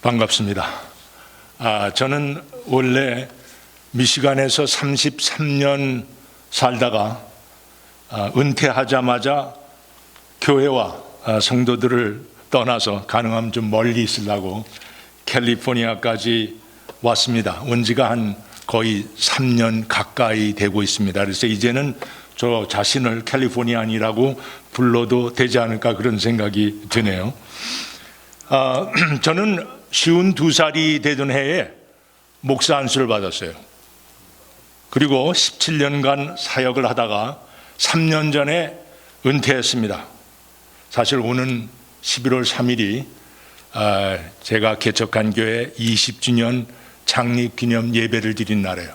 반갑습니다. 저는 원래 미시간에서 33년 살다가 은퇴하자마자 교회와 성도들을 떠나서 가능하면 좀 멀리 있으려고 캘리포니아까지 왔습니다. 온 지가 한 거의 3년 가까이 되고 있습니다. 그래서 이제는 저 자신을 캘리포니안이라고 불러도 되지 않을까 그런 생각이 드네요. 저는 52살이 되던 해에 목사 안수를 받았어요. 그리고 17년간 사역을 하다가 3년 전에 은퇴했습니다. 사실 오는 11월 3일이 제가 개척한 교회 20주년 창립기념 예배를 드린 날이에요.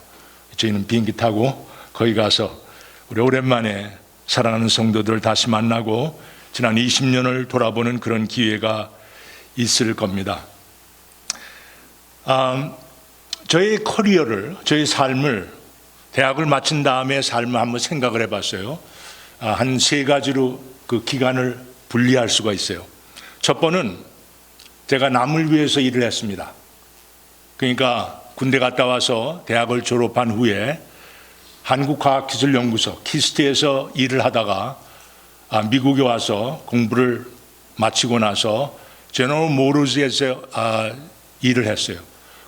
저희는 비행기 타고 거기 가서 우리 오랜만에 사랑하는 성도들을 다시 만나고 지난 20년을 돌아보는 그런 기회가 있을 겁니다. 저의 커리어를, 저의 삶을, 대학을 마친 다음에 삶을 한번 생각을 해봤어요. 한 세 가지로 그 기간을 분리할 수가 있어요. 첫 번은 제가 남을 위해서 일을 했습니다. 그러니까 군대 갔다 와서 대학을 졸업한 후에 한국과학기술연구소 키스트에서 일을 하다가 미국에 와서 공부를 마치고 나서 제너럴 모터스에서 일을 했어요.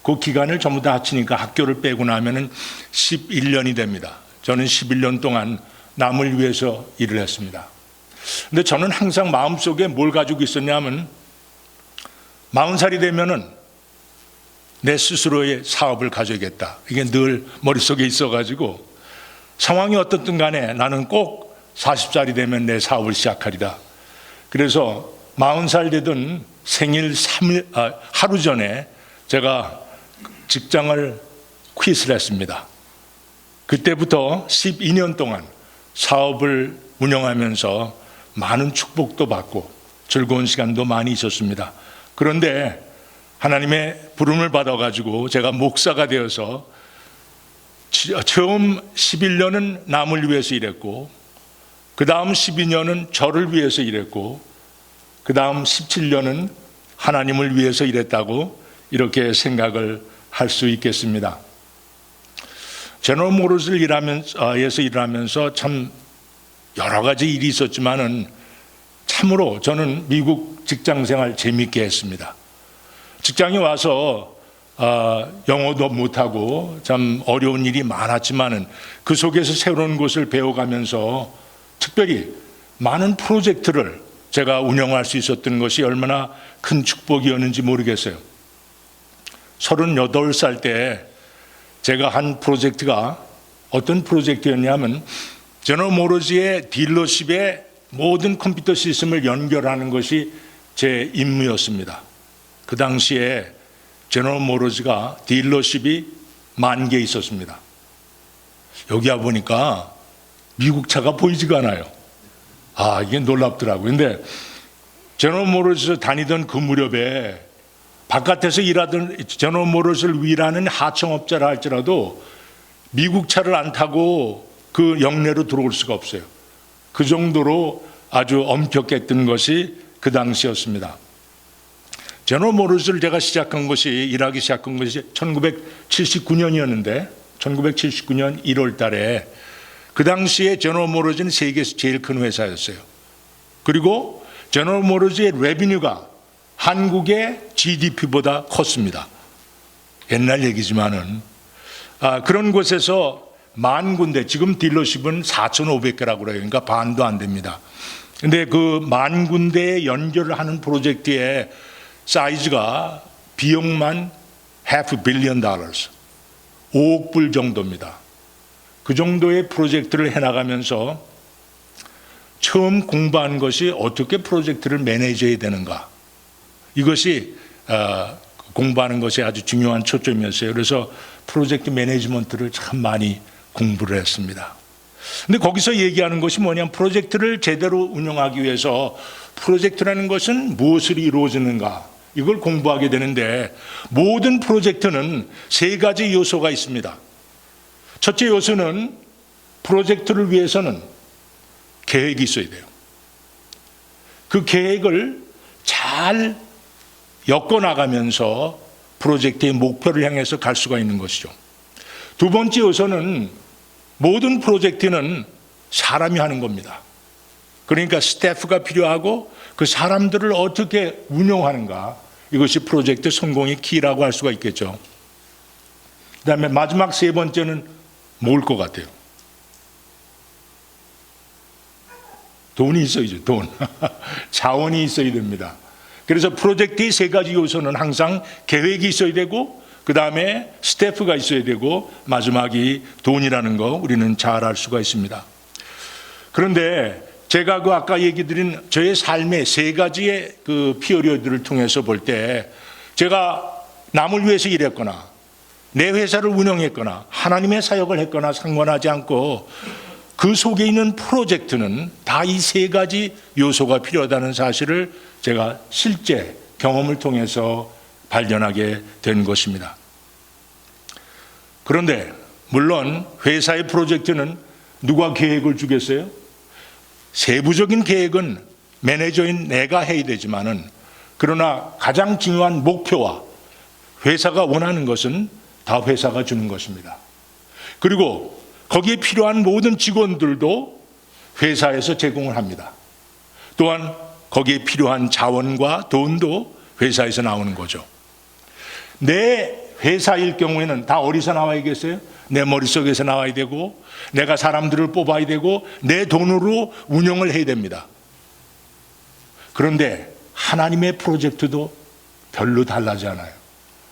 그 기간을 전부 다 합치니까 학교를 빼고 나면은 11년이 됩니다. 저는 11년 동안 남을 위해서 일을 했습니다. 근데 저는 항상 마음속에 뭘 가지고 있었냐면 40살이 되면은 내 스스로의 사업을 가져야겠다. 이게 늘 머릿속에 있어가지고 상황이 어떻든 간에 나는 꼭 40살이 되면 내 사업을 시작하리다. 그래서 40살 되던 생일 하루 전에 제가 직장을 퀴트를 했습니다. 그때부터 12년 동안 사업을 운영하면서 많은 축복도 받고 즐거운 시간도 많이 있었습니다. 그런데 하나님의 부름을 받아가지고 제가 목사가 되어서 처음 11년은 남을 위해서 일했고 그 다음 12년은 저를 위해서 일했고 그 다음 17년은 하나님을 위해서 일했다고 이렇게 생각을 할 수 있겠습니다. 제너럴 모터스에서 일하면서 참 여러 가지 일이 있었지만은 참으로 저는 미국 직장 생활 재밌게 했습니다. 직장에 와서 영어도 못하고 참 어려운 일이 많았지만은 그 속에서 새로운 것을 배워가면서 특별히 많은 프로젝트를 제가 운영할 수 있었던 것이 얼마나 큰 축복이었는지 모르겠어요. 38살 때 제가 한 프로젝트가 어떤 프로젝트였냐면 제너럴 모터스의 딜러십에 모든 컴퓨터 시스템을 연결하는 것이 제 임무였습니다. 그 당시에 제너럴 모터스가 딜러십이 10,000개 있었습니다. 여기 와보니까 미국 차가 보이지가 않아요. 이게 놀랍더라고요. 근데 제너럴 모터스 다니던 그 무렵에 바깥에서 일하던 제너럴 모터스를 일하는 하청업자라 할지라도 미국 차를 안 타고 그 영내로 들어올 수가 없어요. 그 정도로 아주 엄격했던 것이 그 당시였습니다. 제너럴 모터스를 제가 일하기 시작한 것이 1979년이었는데 1979년 1월 달에 그 당시에 제너럴 모터스는 세계에서 제일 큰 회사였어요. 그리고 제너럴 모터스의 레비뉴가 한국의 GDP보다 컸습니다. 옛날 얘기지만은 그런 곳에서 10,000군데, 지금 딜러십은 4,500개라고 그래요. 그러니까 반도 안 됩니다. 근데 그 10,000군데에 연결을 하는 프로젝트의 사이즈가 비용만 $500 million, 5억 불 정도입니다. 그 정도의 프로젝트를 해나가면서 처음 공부한 것이 어떻게 프로젝트를 매니저해야 되는가. 이것이 공부하는 것이 아주 중요한 초점이었어요. 그래서 프로젝트 매니지먼트를 참 많이 공부를 했습니다. 근데 거기서 얘기하는 것이 뭐냐면 프로젝트를 제대로 운영하기 위해서 프로젝트라는 것은 무엇을 이루어지는가 이걸 공부하게 되는데 모든 프로젝트는 세 가지 요소가 있습니다. 첫째 요소는 프로젝트를 위해서는 계획이 있어야 돼요. 그 계획을 잘 엮어나가면서 프로젝트의 목표를 향해서 갈 수가 있는 것이죠. 두 번째 요소는 모든 프로젝트는 사람이 하는 겁니다. 그러니까 스태프가 필요하고 그 사람들을 어떻게 운영하는가, 이것이 프로젝트 성공의 키라고 할 수가 있겠죠. 그 다음에 마지막 세 번째는 뭘 것 같아요? 돈이 있어야죠. 돈. 자원이 있어야 됩니다. 그래서 프로젝트의 세 가지 요소는 항상 계획이 있어야 되고, 그 다음에 스태프가 있어야 되고, 마지막이 돈이라는 거 우리는 잘 알 수가 있습니다. 그런데 제가 그 아까 얘기 드린 저의 삶의 세 가지의 그 피어리어드를 통해서 볼 때, 제가 남을 위해서 일했거나 내 회사를 운영했거나 하나님의 사역을 했거나 상관하지 않고 그 속에 있는 프로젝트는 다 이 세 가지 요소가 필요하다는 사실을 제가 실제 경험을 통해서 발견하게 된 것입니다. 그런데 물론 회사의 프로젝트는 누가 계획을 주겠어요? 세부적인 계획은 매니저인 내가 해야 되지만은, 그러나 가장 중요한 목표와 회사가 원하는 것은 다 회사가 주는 것입니다. 그리고 거기에 필요한 모든 직원들도 회사에서 제공을 합니다. 또한 거기에 필요한 자원과 돈도 회사에서 나오는 거죠. 내 회사일 경우에는 다 어디서 나와야겠어요? 내 머릿속에서 나와야 되고, 내가 사람들을 뽑아야 되고, 내 돈으로 운영을 해야 됩니다. 그런데 하나님의 프로젝트도 별로 달라지 않아요.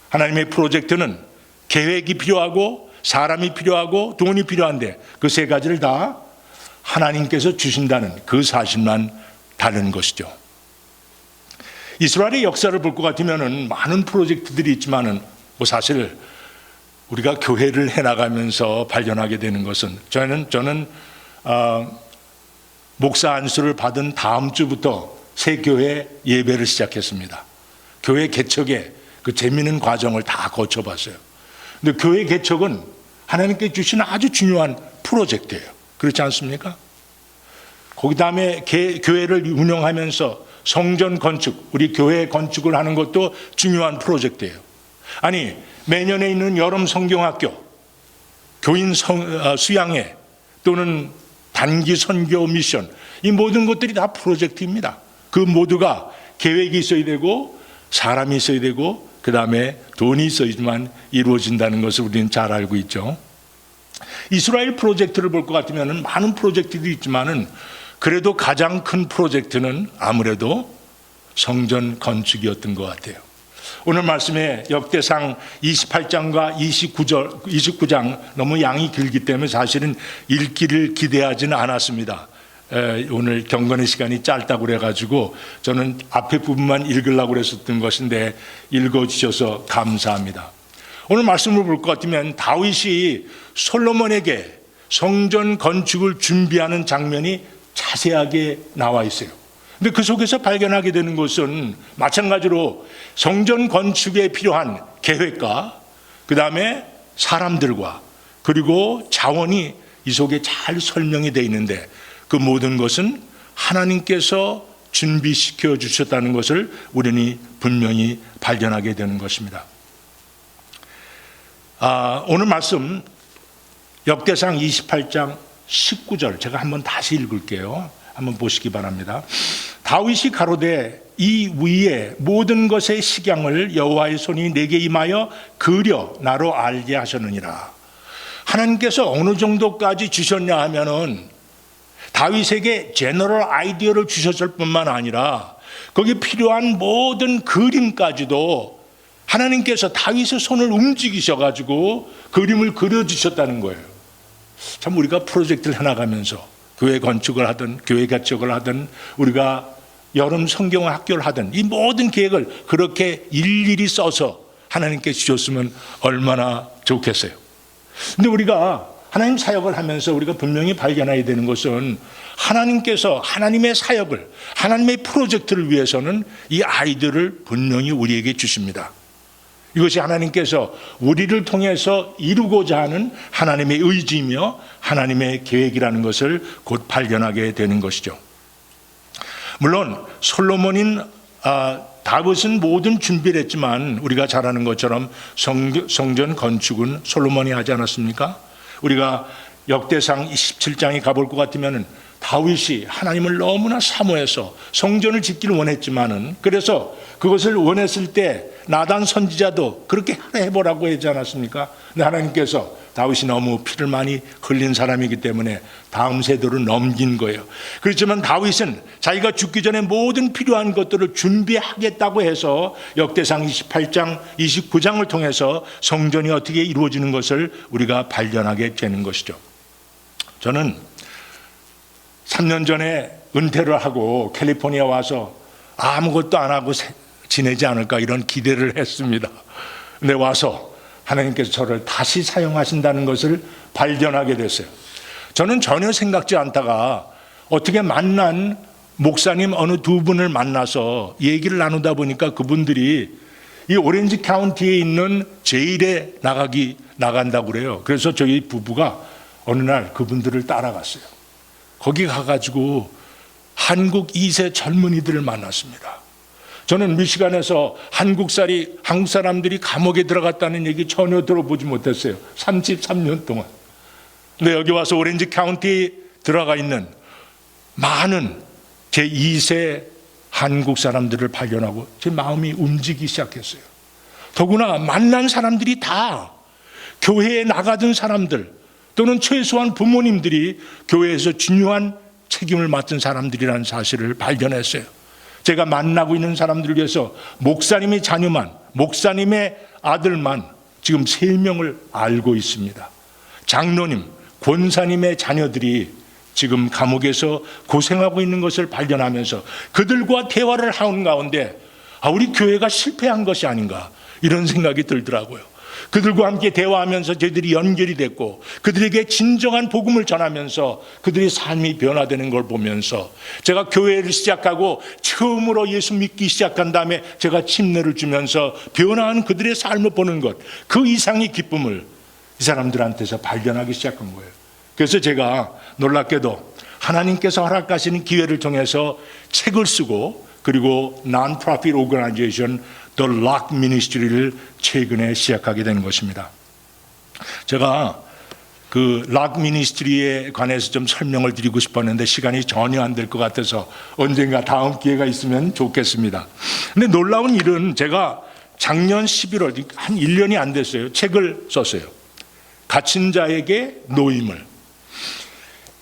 하나님의 프로젝트는 계획이 필요하고 사람이 필요하고 돈이 필요한데 그 세 가지를 다 하나님께서 주신다는 그 사실만 다른 것이죠. 이스라엘의 역사를 볼 것 같으면 많은 프로젝트들이 있지만은 사실 우리가 교회를 해나가면서 발견하게 되는 것은, 저는 목사 안수를 받은 다음 주부터 새 교회 예배를 시작했습니다. 교회 개척의 그 재미있는 과정을 다 거쳐봤어요. 근데 교회 개척은 하나님께 주신 아주 중요한 프로젝트예요. 그렇지 않습니까? 거기 다음에 교회를 운영하면서 성전 건축, 우리 교회 건축을 하는 것도 중요한 프로젝트예요. 아니, 매년에 있는 여름 성경학교, 교인 수양회, 또는 단기 선교 미션, 이 모든 것들이 다 프로젝트입니다. 그 모두가 계획이 있어야 되고 사람이 있어야 되고 그 다음에 돈이 있어야지만 이루어진다는 것을 우리는 잘 알고 있죠. 이스라엘 프로젝트를 볼 것 같으면 많은 프로젝트들이 있지만은 그래도 가장 큰 프로젝트는 아무래도 성전 건축이었던 것 같아요. 오늘 말씀에 역대상 28장과 29장 너무 양이 길기 때문에 사실은 읽기를 기대하지는 않았습니다. 오늘 경건의 시간이 짧다고 그래가지고 저는 앞에 부분만 읽으려고 그랬었던 것인데 읽어주셔서 감사합니다. 오늘 말씀을 볼 것 같으면 다윗이 솔로몬에게 성전 건축을 준비하는 장면이 자세하게 나와 있어요. 근데 그 속에서 발견하게 되는 것은 마찬가지로 성전 건축에 필요한 계획과 그 다음에 사람들과 그리고 자원이 이 속에 잘 설명이 되어 있는데 그 모든 것은 하나님께서 준비시켜 주셨다는 것을 우리는 분명히 발견하게 되는 것입니다. 오늘 말씀 역대상 28장 19절 제가 한번 다시 읽을게요. 한번 보시기 바랍니다. 다윗이 가로되 이 위에 모든 것의 식양을 여호와의 손이 내게 임하여 그려 나로 알게 하셨느니라. 하나님께서 어느 정도까지 주셨냐 하면은 다윗에게 제너럴 아이디어를 주셨을 뿐만 아니라 거기 필요한 모든 그림까지도 하나님께서 다윗의 손을 움직이셔가지고 그림을 그려주셨다는 거예요. 참 우리가 프로젝트를 해나가면서 교회 건축을 하든 교회 개척을 하든 우리가 여름 성경 학교를 하든 이 모든 계획을 그렇게 일일이 써서 하나님께 주셨으면 얼마나 좋겠어요. 근데 우리가 하나님 사역을 하면서 우리가 분명히 발견해야 되는 것은 하나님께서 하나님의 사역을 하나님의 프로젝트를 위해서는 이 아이들을 분명히 우리에게 주십니다. 이것이 하나님께서 우리를 통해서 이루고자 하는 하나님의 의지이며 하나님의 계획이라는 것을 곧 발견하게 되는 것이죠. 물론 솔로몬인 다윗은 모든 준비를 했지만 우리가 잘 아는 것처럼 성전 건축은 솔로몬이 하지 않았습니까? 우리가 역대상 27장에 가볼 것 같으면 다윗이 하나님을 너무나 사모해서 성전을 짓기를 원했지만은, 그래서 그것을 원했을 때 나단 선지자도 그렇게 해보라고 하지 않았습니까? 근데 하나님께서 다윗이 너무 피를 많이 흘린 사람이기 때문에 다음 세대로 넘긴 거예요. 그렇지만 다윗은 자기가 죽기 전에 모든 필요한 것들을 준비하겠다고 해서 역대상 28장 29장을 통해서 성전이 어떻게 이루어지는 것을 우리가 발견하게 되는 것이죠. 저는 3년 전에 은퇴를 하고 캘리포니아 와서 아무것도 안 하고 지내지 않을까 이런 기대를 했습니다. 근데 와서 하나님께서 저를 다시 사용하신다는 것을 발견하게 됐어요. 저는 전혀 생각지 않다가 어떻게 만난 목사님 어느 두 분을 만나서 얘기를 나누다 보니까 그분들이 이 오렌지 카운티에 있는 제일에 나간다고 그래요. 그래서 저희 부부가 어느 날 그분들을 따라갔어요. 거기 가가지고 한국 2세 젊은이들을 만났습니다. 저는 미시간에서 한국 사람들이 감옥에 들어갔다는 얘기 전혀 들어보지 못했어요. 33년 동안. 근데 여기 와서 오렌지 카운티에 들어가 있는 많은 제 2세 한국 사람들을 발견하고 제 마음이 움직이기 시작했어요. 더구나 만난 사람들이 다 교회에 나가던 사람들, 또는 최소한 부모님들이 교회에서 중요한 책임을 맡은 사람들이라는 사실을 발견했어요. 제가 만나고 있는 사람들을 위해서 목사님의 자녀만, 목사님의 아들만 지금 3명을 알고 있습니다. 장로님, 권사님의 자녀들이 지금 감옥에서 고생하고 있는 것을 발견하면서 그들과 대화를 하는 가운데 우리 교회가 실패한 것이 아닌가 이런 생각이 들더라고요. 그들과 함께 대화하면서 저희들이 연결이 됐고 그들에게 진정한 복음을 전하면서 그들의 삶이 변화되는 걸 보면서 제가 교회를 시작하고 처음으로 예수 믿기 시작한 다음에 제가 침례를 주면서 변화한 그들의 삶을 보는 것, 그 이상의 기쁨을 이 사람들한테서 발견하기 시작한 거예요. 그래서 제가 놀랍게도 하나님께서 허락하시는 기회를 통해서 책을 쓰고 그리고 Non-Profit Organization The Lock Ministry를 최근에 시작하게 된 것입니다. 제가 그 Lock Ministry에 관해서 좀 설명을 드리고 싶었는데 시간이 전혀 안 될 것 같아서 언젠가 다음 기회가 있으면 좋겠습니다. 근데 놀라운 일은 제가 작년 11월, 한 1년이 안 됐어요. 책을 썼어요. 갇힌 자에게 노임을.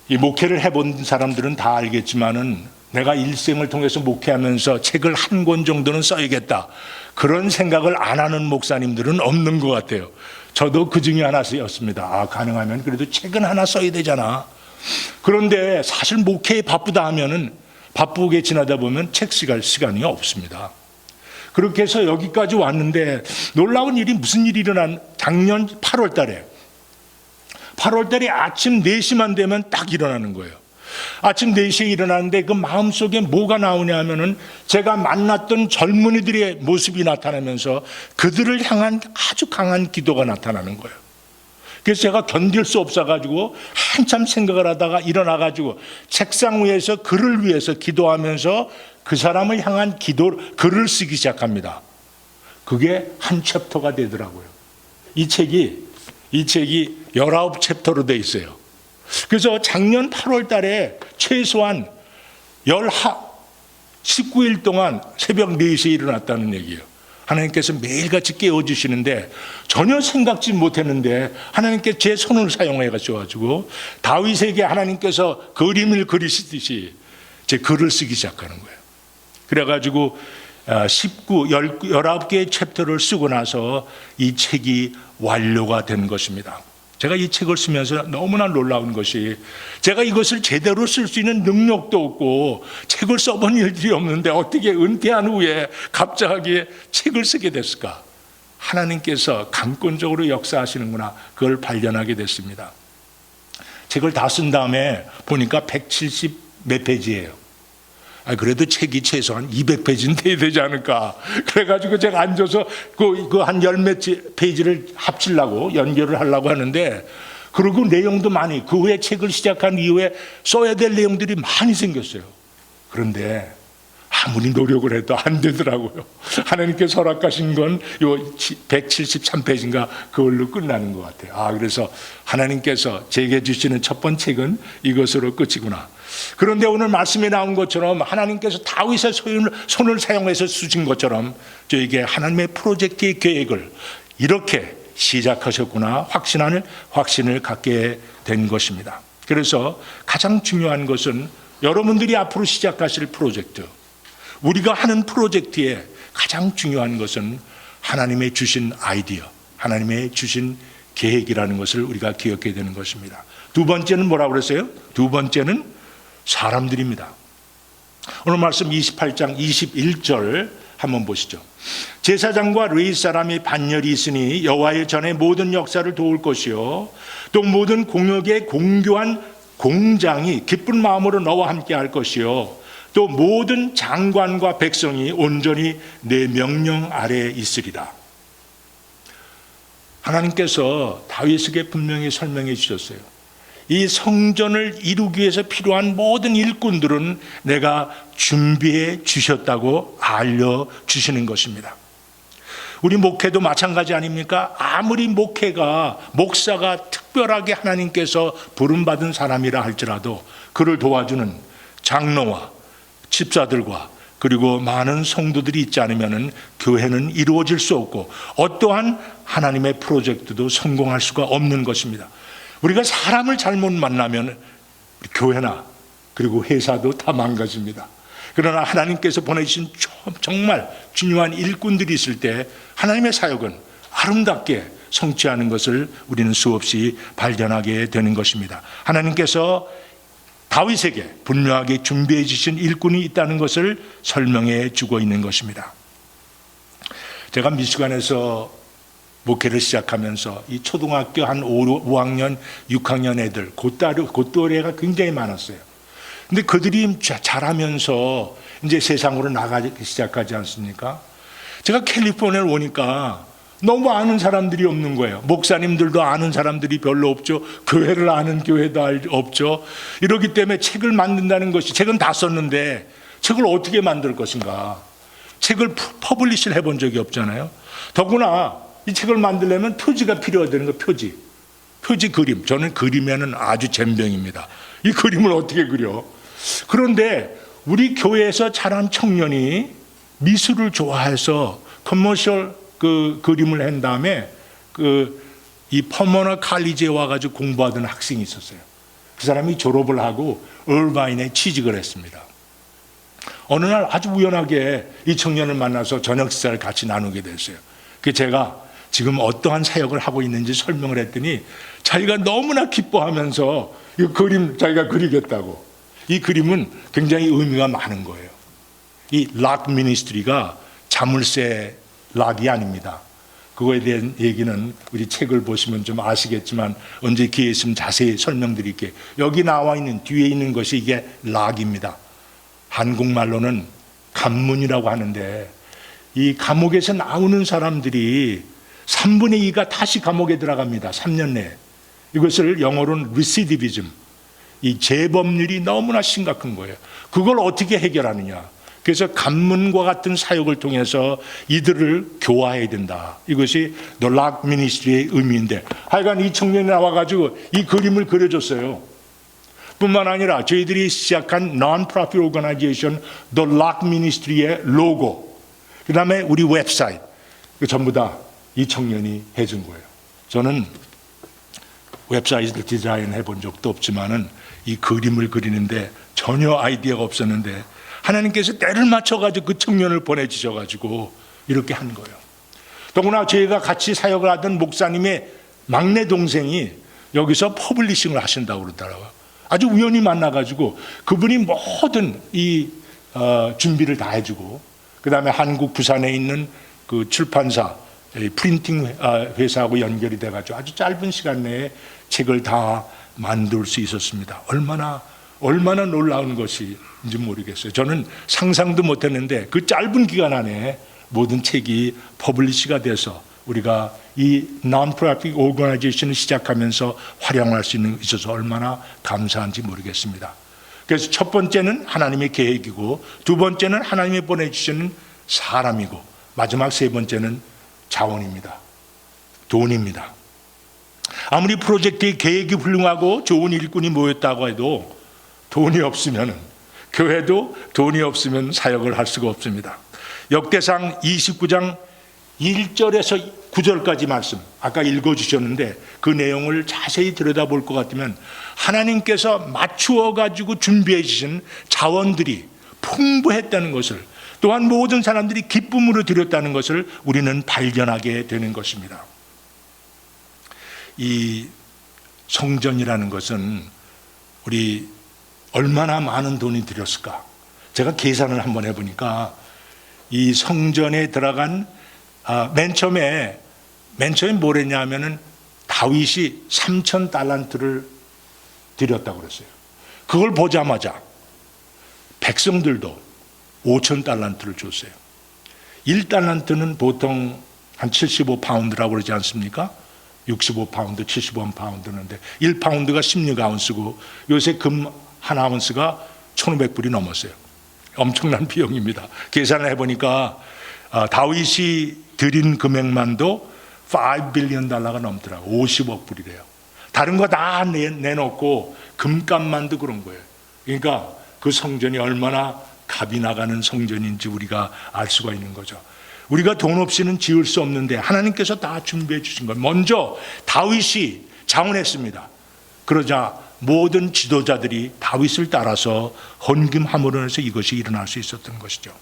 이 목회를 해본 사람들은 다 알겠지만은 내가 일생을 통해서 목회하면서 책을 한 권 정도는 써야겠다, 그런 생각을 안 하는 목사님들은 없는 것 같아요. 저도 그 중에 하나였습니다. 가능하면 그래도 책은 하나 써야 되잖아. 그런데 사실 목회에 바쁘다 하면은 바쁘게 지나다 보면 책 쓸 시간이 없습니다. 그렇게 해서 여기까지 왔는데 놀라운 일이 무슨 일이 작년 8월 달에 아침 4시만 되면 딱 일어나는 거예요. 아침 4시에 일어나는데 그 마음속에 뭐가 나오냐 하면은 제가 만났던 젊은이들의 모습이 나타나면서 그들을 향한 아주 강한 기도가 나타나는 거예요. 그래서 제가 견딜 수 없어가지고 한참 생각을 하다가 일어나가지고 책상 위에서 그를 위해서 기도하면서 그 사람을 향한 글을 쓰기 시작합니다. 그게 한 챕터가 되더라고요. 이 책이 19챕터로 되어 있어요. 그래서 작년 8월 달에 최소한 19일 동안 새벽 4시에 일어났다는 얘기예요. 하나님께서 매일같이 깨워주시는데 전혀 생각지 못했는데 하나님께서 제 손을 사용해 가지고 다윗에게 하나님께서 그림을 그리시듯이 제 글을 쓰기 시작하는 거예요. 그래가지고 19개의 챕터를 쓰고 나서 이 책이 완료가 된 것입니다. 제가 이 책을 쓰면서 너무나 놀라운 것이 제가 이것을 제대로 쓸 수 있는 능력도 없고 책을 써본 일들이 없는데 어떻게 은퇴한 후에 갑자기 책을 쓰게 됐을까? 하나님께서 강권적으로 역사하시는구나, 그걸 발견하게 됐습니다. 책을 다 쓴 다음에 보니까 170 몇 페이지예요. 그래도 책이 최소한 200페이지는 돼야 되지 않을까. 그래가지고 제가 앉아서 그 한 열 몇 페이지를 합치려고 연결을 하려고 하는데, 그리고 내용도 많이, 그 후에 책을 시작한 이후에 써야 될 내용들이 많이 생겼어요. 그런데 아무리 노력을 해도 안 되더라고요. 하나님께서 허락하신 건 요 173페이지인가 그걸로 끝나는 것 같아요. 그래서 하나님께서 제게 주시는 첫 번째 책은 이것으로 끝이구나. 그런데 오늘 말씀에 나온 것처럼 하나님께서 다윗의 손을 사용해서 쓰신 것처럼 저에게 하나님의 프로젝트의 계획을 이렇게 시작하셨구나 확신을 갖게 된 것입니다. 그래서 가장 중요한 것은 여러분들이 앞으로 시작하실 프로젝트, 우리가 하는 프로젝트에 가장 중요한 것은 하나님의 주신 아이디어, 하나님의 주신 계획이라는 것을 우리가 기억해야 되는 것입니다. 두 번째는 뭐라고 그랬어요? 두 번째는 사람들입니다. 오늘 말씀 28장 21절 한번 보시죠. 제사장과 레위 사람이 반열이 있으니 여호와의 전에 모든 역사를 도울 것이요 또 모든 공역에 공교한 공장이 기쁜 마음으로 너와 함께 할 것이요 또 모든 장관과 백성이 온전히 내 명령 아래에 있으리라. 하나님께서 다윗에게 분명히 설명해 주셨어요. 이 성전을 이루기 위해서 필요한 모든 일꾼들은 내가 준비해 주셨다고 알려주시는 것입니다. 우리 목회도 마찬가지 아닙니까? 아무리 목사가 특별하게 하나님께서 부름받은 사람이라 할지라도 그를 도와주는 장로와 집사들과 그리고 많은 성도들이 있지 않으면 교회는 이루어질 수 없고 어떠한 하나님의 프로젝트도 성공할 수가 없는 것입니다. 우리가 사람을 잘못 만나면 교회나 그리고 회사도 다 망가집니다. 그러나 하나님께서 보내주신 정말 중요한 일꾼들이 있을 때 하나님의 사역은 아름답게 성취하는 것을 우리는 수없이 발견하게 되는 것입니다. 하나님께서 다윗에게 분명하게 준비해 주신 일꾼이 있다는 것을 설명해 주고 있는 것입니다. 제가 미시간에서 목회를 시작하면서 이 초등학교 한 5학년, 6학년 애들, 그또래가 굉장히 많았어요. 근데 그들이 자라면서 이제 세상으로 나가기 시작하지 않습니까? 제가 캘리포니아를 오니까 너무 아는 사람들이 없는 거예요. 목사님들도 아는 사람들이 별로 없죠. 교회를 아는 교회도 없죠. 이러기 때문에 책을 만든다는 것이, 책은 다 썼는데 책을 어떻게 만들 것인가. 책을 퍼블리시를 해본 적이 없잖아요. 더구나 이 책을 만들려면 표지가 필요하다는 거. 표지 그림. 저는 그림에는 아주 젬병입니다. 이 그림을 어떻게 그려? 그런데 우리 교회에서 자란 청년이 미술을 좋아해서 커머셜 그림을 한 다음에 이 퍼머너 칼리지에 와가지고 공부하던 학생이 있었어요. 그 사람이 졸업을 하고 얼바인에 취직을 했습니다. 어느 날 아주 우연하게 이 청년을 만나서 저녁 식사를 같이 나누게 됐어요. 그 제가 지금 어떠한 사역을 하고 있는지 설명을 했더니 자기가 너무나 기뻐하면서 이 그림 자기가 그리겠다고. 이 그림은 굉장히 의미가 많은 거예요. 이 락 미니스트리가 자물쇠 락이 아닙니다. 그거에 대한 얘기는 우리 책을 보시면 좀 아시겠지만 언제 기회 있으면 자세히 설명드릴게요. 여기 나와 있는 뒤에 있는 것이 이게 락입니다. 한국말로는 감문이라고 하는데 이 감옥에서 나오는 사람들이 3분의 2가 다시 감옥에 들어갑니다. 3년 내에. 이것을 영어로는 리시디비즘, 이 재범률이 너무나 심각한 거예요. 그걸 어떻게 해결하느냐. 그래서 간문과 같은 사역을 통해서 이들을 교화해야 된다. 이것이 The Lock Ministry의 의미인데 하여간 이 청년이 나와가지고 이 그림을 그려줬어요. 뿐만 아니라 저희들이 시작한 Non-Profit Organization The Lock Ministry의 로고, 그 다음에 우리 웹사이트, 전부 다 이 청년이 해준 거예요. 저는 웹사이트 디자인 해본 적도 없지만은 이 그림을 그리는데 전혀 아이디어가 없었는데 하나님께서 때를 맞춰가지고 그 청년을 보내주셔가지고 이렇게 한 거예요. 더구나 저희가 같이 사역을 하던 목사님의 막내 동생이 여기서 퍼블리싱을 하신다고 그러더라고요. 아주 우연히 만나가지고 그분이 모든 이 준비를 다 해주고 그 다음에 한국 부산에 있는 그 출판사 프린팅 회사하고 연결이 돼가지고 아주 짧은 시간 내에 책을 다 만들 수 있었습니다. 얼마나 놀라운 것인지 모르겠어요. 저는 상상도 못했는데 그 짧은 기간 안에 모든 책이 퍼블리시가 돼서 우리가 이 Non-Profit Organization을 시작하면서 활용할 수 있어서 얼마나 감사한지 모르겠습니다. 그래서 첫 번째는 하나님의 계획이고, 두 번째는 하나님이 보내주시는 사람이고, 마지막 세 번째는 자원입니다. 돈입니다. 아무리 프로젝트의 계획이 훌륭하고 좋은 일꾼이 모였다고 해도 돈이 없으면, 교회도 돈이 없으면 사역을 할 수가 없습니다. 역대상 29장 1절에서 9절까지 말씀, 아까 읽어주셨는데 그 내용을 자세히 들여다볼 것 같으면 하나님께서 맞추어 가지고 준비해 주신 자원들이 풍부했다는 것을, 또한 모든 사람들이 기쁨으로 드렸다는 것을 우리는 발견하게 되는 것입니다. 이 성전이라는 것은 우리 얼마나 많은 돈이 들였을까? 제가 계산을 한번 해보니까 이 성전에 들어간 맨 처음에 뭘 했냐 하면은 다윗이 3,000달란트를 드렸다고 그랬어요. 그걸 보자마자 백성들도 5,000달란트를 줬어요. 1달란트는 보통 한 75파운드라고 그러지 않습니까? 65파운드, 75파운드인데 1파운드가 16아운스고 요새 금 한 아운스가 1,500불이 넘었어요. 엄청난 비용입니다. 계산을 해보니까 다윗이 드린 금액만도 5 빌리언 달러가 넘더라고요. 50억 불이래요. 다른 거 다 내놓고 금값만도 그런 거예요. 그러니까 그 성전이 얼마나 값이 나가는 성전인지 우리가 알 수가 있는 거죠. 우리가 돈 없이는 지을 수 없는데 하나님께서 다 준비해 주신 거예요. 먼저 다윗이 자원했습니다. 그러자 모든 지도자들이 다윗을 따라서 헌금함으로 해서 이것이 일어날 수 있었던 것이죠.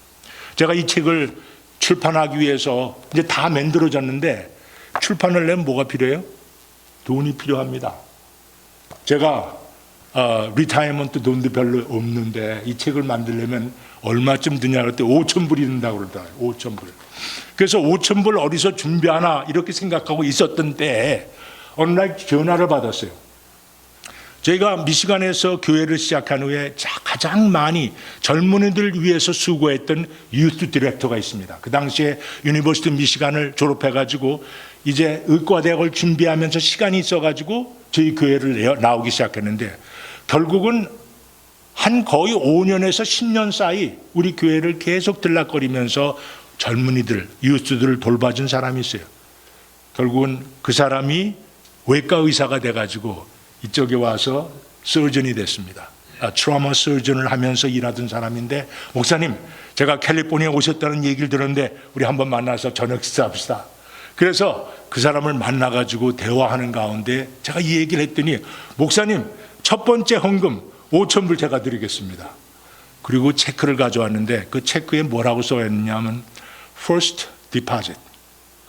제가 이 책을 출판하기 위해서 이제 다 만들어졌는데 출판을 내면 뭐가 필요해요? 돈이 필요합니다. 제가 리타이먼트 돈도 별로 없는데 이 책을 만들려면 얼마쯤 드냐 그럴 때 5,000불이 든다고 그러더라고요. 5,000불. 그래서 5,000불 어디서 준비하나 이렇게 생각하고 있었던 때에 어느 날 전화를 받았어요. 저희가 미시간에서 교회를 시작한 후에 가장 많이 젊은이들 위해서 수고했던 유스 디렉터가 있습니다. 그 당시에 유니버시티 미시간을 졸업해가지고 이제 의과대학을 준비하면서 시간이 있어가지고 저희 교회를 나오기 시작했는데 결국은 한 거의 5년에서 10년 사이 우리 교회를 계속 들락거리면서 젊은이들, 유스들을 돌봐준 사람이 있어요. 결국은 그 사람이 외과 의사가 돼가지고 이쪽에 와서 서전이 됐습니다. 트라우마 서전을 하면서 일하던 사람인데, 목사님 제가 캘리포니아에 오셨다는 얘기를 들었는데 우리 한번 만나서 저녁 식사합시다. 그래서 그 사람을 만나가지고 대화하는 가운데 제가 이 얘기를 했더니, 목사님 첫 번째 헌금 5,000불 제가 드리겠습니다. 그리고 체크를 가져왔는데 그 체크에 뭐라고 써있냐면 First Deposit,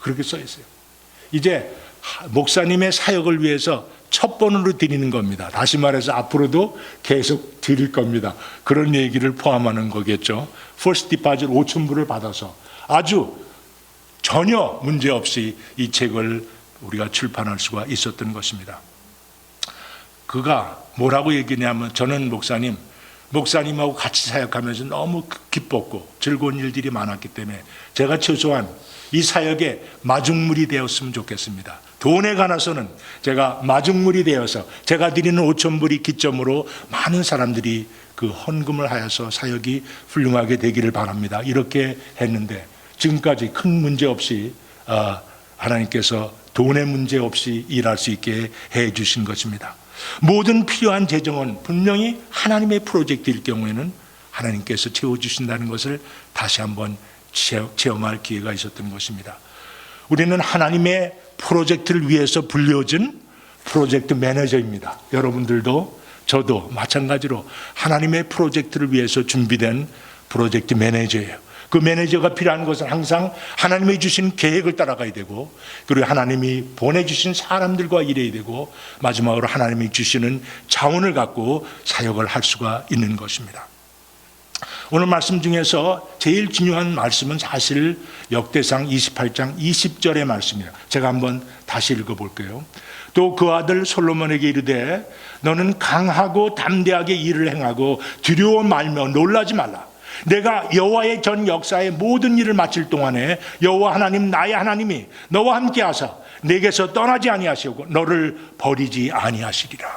그렇게 써 있어요. 이제 목사님의 사역을 위해서 첫 번으로 드리는 겁니다. 다시 말해서 앞으로도 계속 드릴 겁니다. 그런 얘기를 포함하는 거겠죠. First Deposit 5,000불을 받아서 아주 전혀 문제없이 이 책을 우리가 출판할 수가 있었던 것입니다. 그가 뭐라고 얘기냐면, 저는 목사님하고 같이 사역하면서 너무 기뻤고 즐거운 일들이 많았기 때문에 제가 최소한 이 사역에 마중물이 되었으면 좋겠습니다. 돈에 관해서는 제가 마중물이 되어서 제가 드리는 5,000불이 기점으로 많은 사람들이 그 헌금을 하여서 사역이 훌륭하게 되기를 바랍니다. 이렇게 했는데 지금까지 큰 문제 없이 하나님께서 돈의 문제 없이 일할 수 있게 해 주신 것입니다. 모든 필요한 재정은 분명히 하나님의 프로젝트일 경우에는 하나님께서 채워주신다는 것을 다시 한번 체험할 기회가 있었던 것입니다. 우리는 하나님의 프로젝트를 위해서 불려진 프로젝트 매니저입니다. 여러분들도 저도 마찬가지로 하나님의 프로젝트를 위해서 준비된 프로젝트 매니저예요. 그 매니저가 필요한 것은 항상 하나님이 주신 계획을 따라가야 되고, 그리고 하나님이 보내주신 사람들과 일해야 되고, 마지막으로 하나님이 주시는 자원을 갖고 사역을 할 수가 있는 것입니다. 오늘 말씀 중에서 제일 중요한 말씀은 사실 역대상 28장 20절의 말씀이에요. 제가 한번 다시 읽어볼게요. 또 그 아들 솔로몬에게 이르되 너는 강하고 담대하게 일을 행하고 두려워 말며 놀라지 말라. 내가 여호와의 전 역사의 모든 일을 마칠 동안에 여호와 하나님 나의 하나님이 너와 함께 하사 내게서 떠나지 아니하시고 너를 버리지 아니하시리라.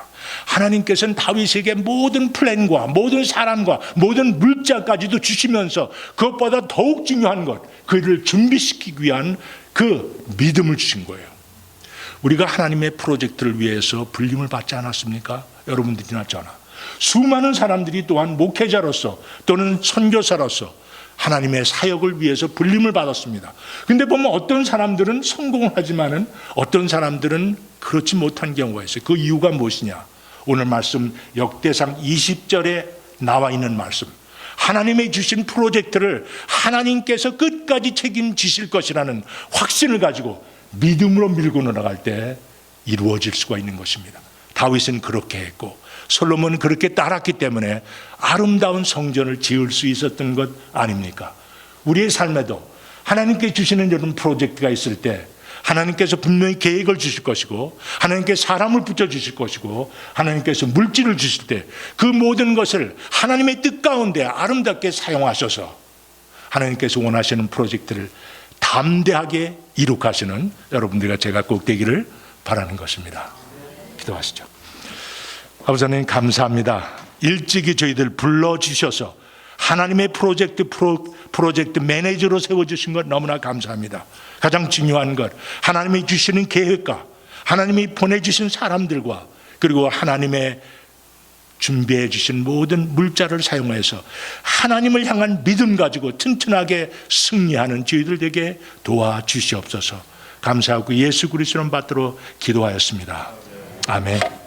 하나님께서는 다윗에게 모든 플랜과 모든 사람과 모든 물자까지도 주시면서 그것보다 더욱 중요한 것, 그를 준비시키기 위한 그 믿음을 주신 거예요. 우리가 하나님의 프로젝트를 위해서 불림을 받지 않았습니까? 여러분들이나 저나 수많은 사람들이 또한 목회자로서 또는 선교사로서 하나님의 사역을 위해서 불림을 받았습니다. 근데 보면 어떤 사람들은 성공을 하지만은 어떤 사람들은 그렇지 못한 경우가 있어요. 그 이유가 무엇이냐? 오늘 말씀 역대상 20절에 나와 있는 말씀, 하나님의 주신 프로젝트를 하나님께서 끝까지 책임지실 것이라는 확신을 가지고 믿음으로 밀고 나갈 때 이루어질 수가 있는 것입니다. 다윗은 그렇게 했고 솔로몬은 그렇게 따랐기 때문에 아름다운 성전을 지을 수 있었던 것 아닙니까? 우리의 삶에도 하나님께 주시는 이런 프로젝트가 있을 때 하나님께서 분명히 계획을 주실 것이고 하나님께서 사람을 붙여주실 것이고 하나님께서 물질을 주실 때 그 모든 것을 하나님의 뜻 가운데 아름답게 사용하셔서 하나님께서 원하시는 프로젝트를 담대하게 이룩하시는 여러분들과 제가 꼭 되기를 바라는 것입니다. 기도하시죠. 아버지 하나님 감사합니다. 일찍이 저희들 불러주셔서 하나님의 프로젝트 매니저로 세워주신 것 너무나 감사합니다. 가장 중요한 것, 하나님이 주시는 계획과 하나님이 보내주신 사람들과 그리고 하나님의 준비해 주신 모든 물자를 사용해서 하나님을 향한 믿음 가지고 튼튼하게 승리하는 저희들 되게 도와주시옵소서. 감사하고 예수 그리스도를 받들어 기도하였습니다. 아멘.